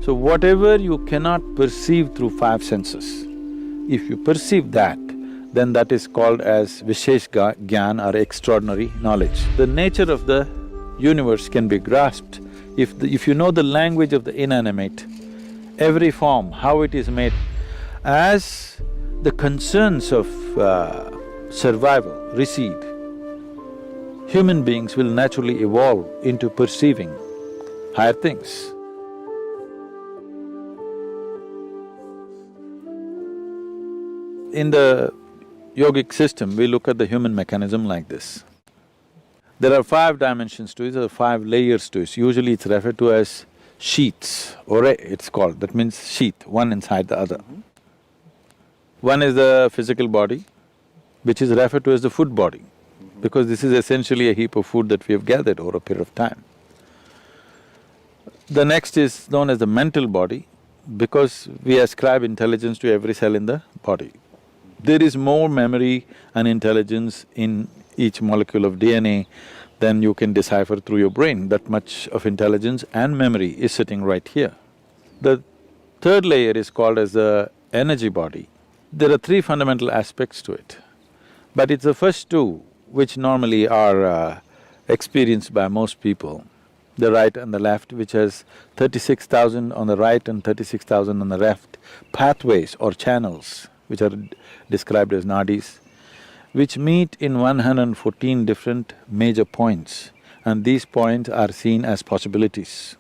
So whatever you cannot perceive through five senses, if you perceive that, then that is called as Vishesh Gyan or extraordinary knowledge. The nature of the universe can be grasped if you know the language of the inanimate, every form, how it is made. As the concerns of survival recede, human beings will naturally evolve into perceiving higher things. In the yogic system, we look at the human mechanism like this. There are five dimensions to it, there are five layers to it. Usually it's referred to as sheaths, or it's called, that means sheath, one inside the other. One is the physical body, which is referred to as the food body, because this is essentially a heap of food that we have gathered over a period of time. The next is known as the mental body, because we ascribe intelligence to every cell in the body. There is more memory and intelligence in each molecule of DNA than you can decipher through your brain. That much of intelligence and memory is sitting right here. The third layer is called as the energy body. There are three fundamental aspects to it, but it's the first two which normally are experienced by most people, the right and the left, which has 36,000 on the right and 36,000 on the left, pathways or channels, which are described as nadis, which meet in 114 different major points, and these points are seen as possibilities.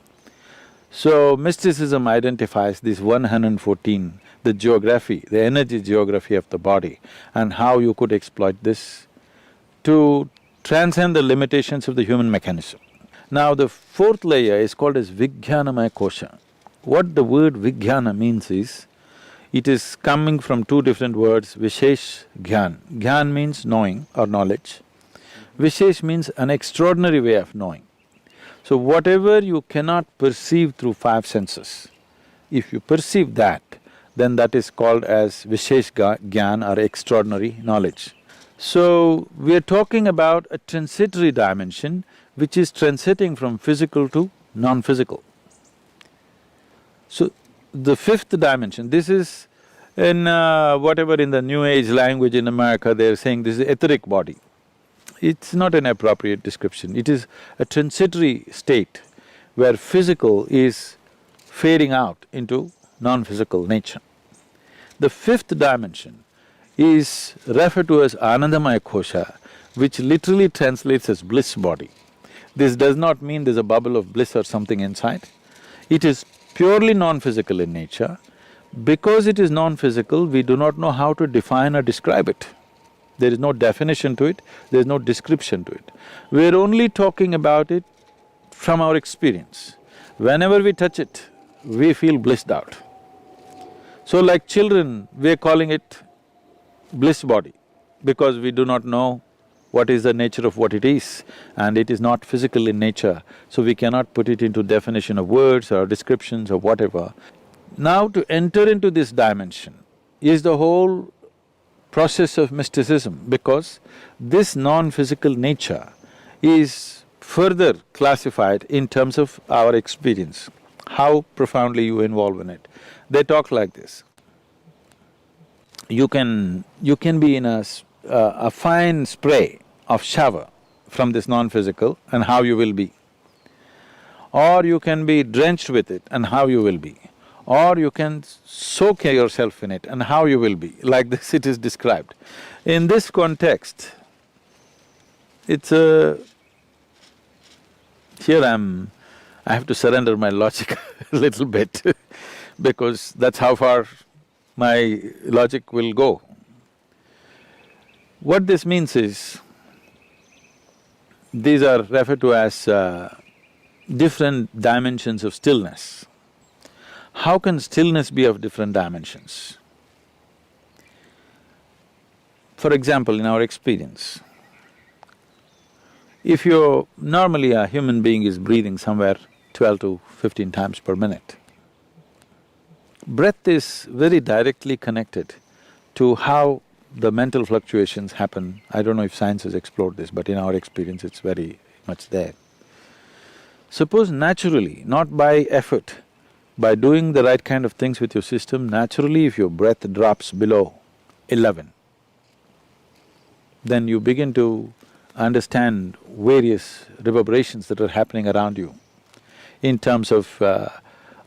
So, mysticism identifies these 114, the geography, the energy geography of the body, and how you could exploit this to transcend the limitations of the human mechanism. Now, the fourth layer is called as Vijnanamaya Kosha. What the word Vijnana means is, it is coming from two different words, Vishesh Gyan. Gyan means knowing or knowledge. Vishesh means an extraordinary way of knowing. So whatever you cannot perceive through five senses, if you perceive that, then that is called as Vishesh Gyan or extraordinary knowledge. So, we are talking about a transitory dimension which is transiting from physical to non-physical. So, the fifth dimension, this is in whatever in the New Age language in America, they're saying this is etheric body. It's not an appropriate description, it is a transitory state where physical is fading out into non-physical nature. The fifth dimension is referred to as Anandamaya Kosha, which literally translates as bliss body. This does not mean there's a bubble of bliss or something inside. It is purely non-physical in nature. Because it is non-physical, we do not know how to define or describe it. There is no definition to it, there is no description to it. We're only talking about it from our experience. Whenever we touch it, we feel blissed out. So like children, we're calling it bliss body, because we do not know what is the nature of what it is, and it is not physical in nature, so we cannot put it into definition of words or descriptions or whatever. Now to enter into this dimension is the whole process of mysticism, because this non-physical nature is further classified in terms of our experience, how profoundly you involve in it. They talk like this. You can be in a fine spray of shower from this non-physical and how you will be. Or you can be drenched with it and how you will be. Or you can soak yourself in it and how you will be, like this it is described. In this context, it's a… here I have to surrender my logic a little bit because that's how far my logic will go. What this means is, these are referred to as different dimensions of stillness. How can stillness be of different dimensions? For example, in our experience, if you're… normally a human being is breathing somewhere 12 to 15 times per minute. Breath is very directly connected to how the mental fluctuations happen. I don't know if science has explored this, but in our experience it's very much there. Suppose naturally, not by effort, By doing the right kind of things with your system, naturally if your breath drops below 11, then you begin to understand various reverberations that are happening around you in terms of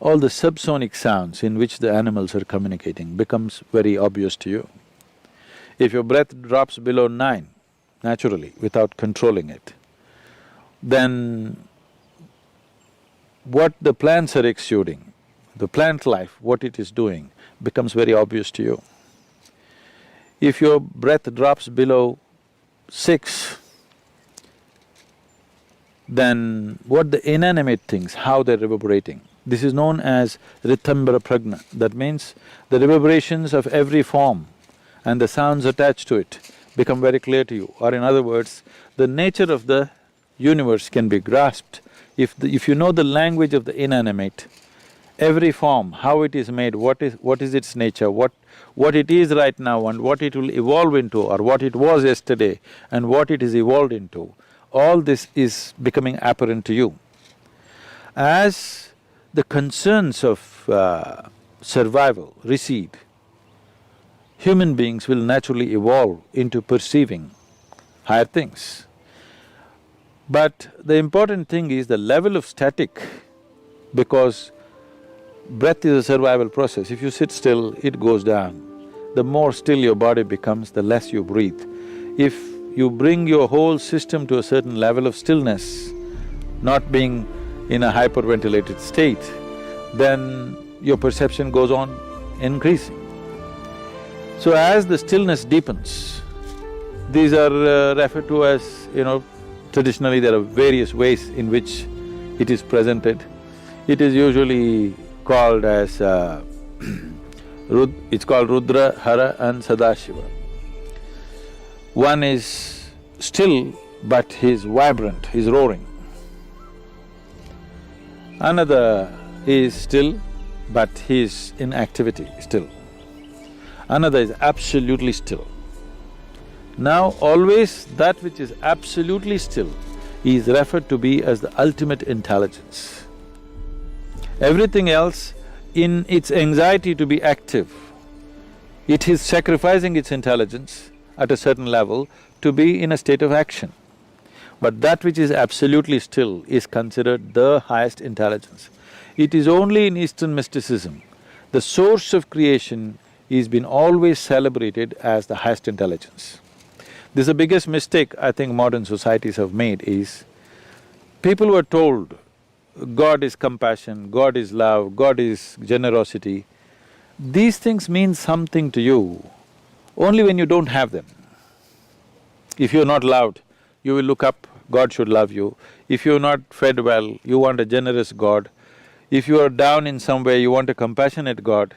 all the subsonic sounds in which the animals are communicating becomes very obvious to you. If your breath drops below 9, naturally, without controlling it, then what the plants are exuding, the plant life, what it is doing, becomes very obvious to you. If your breath drops below 6, then what the inanimate things, how they're reverberating, this is known as rithambara pragna. That means the reverberations of every form and the sounds attached to it become very clear to you. Or in other words, the nature of the universe can be grasped. If you know the language of the inanimate, every form, how it is made, what is its nature, what it is right now and what it will evolve into, or what it was yesterday and what it is evolved into, all this is becoming apparent to you. As the concerns of survival recede, human beings will naturally evolve into perceiving higher things. But the important thing is the level of static, because breath is a survival process. If you sit still, it goes down. The more still your body becomes, the less you breathe. If you bring your whole system to a certain level of stillness, not being in a hyperventilated state, then your perception goes on increasing. So as the stillness deepens, these are referred to as, traditionally there are various ways in which it is presented. It is usually called as it's called Rudra, Hara and Sadashiva. One is still, but he's vibrant, he's roaring. Another is still, but he's in activity still. Another is absolutely still. Now always that which is absolutely still is referred to be as the ultimate intelligence. Everything else, in its anxiety to be active, it is sacrificing its intelligence at a certain level to be in a state of action. But that which is absolutely still is considered the highest intelligence. It is only in Eastern mysticism, the source of creation is been always celebrated as the highest intelligence. This is the biggest mistake I think modern societies have made is, people were told God is compassion, God is love, God is generosity. These things mean something to you only when you don't have them. If you're not loved, you will look up, God should love you. If you're not fed well, you want a generous God. If you are down in some way, you want a compassionate God.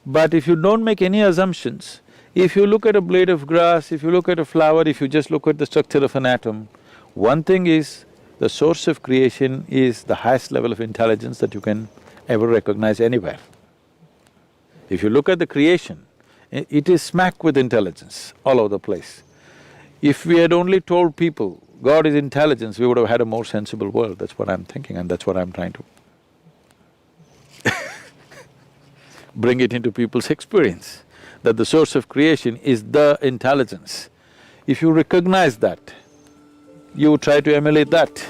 But if you don't make any assumptions, if you look at a blade of grass, if you look at a flower, if you just look at the structure of an atom, one thing is, the source of creation is the highest level of intelligence that you can ever recognize anywhere. If you look at the creation, it is smack with intelligence all over the place. If we had only told people God is intelligence, we would have had a more sensible world. That's what I'm thinking and that's what I'm trying to bring it into people's experience, that the source of creation is the intelligence. If you recognize that, you try to emulate that.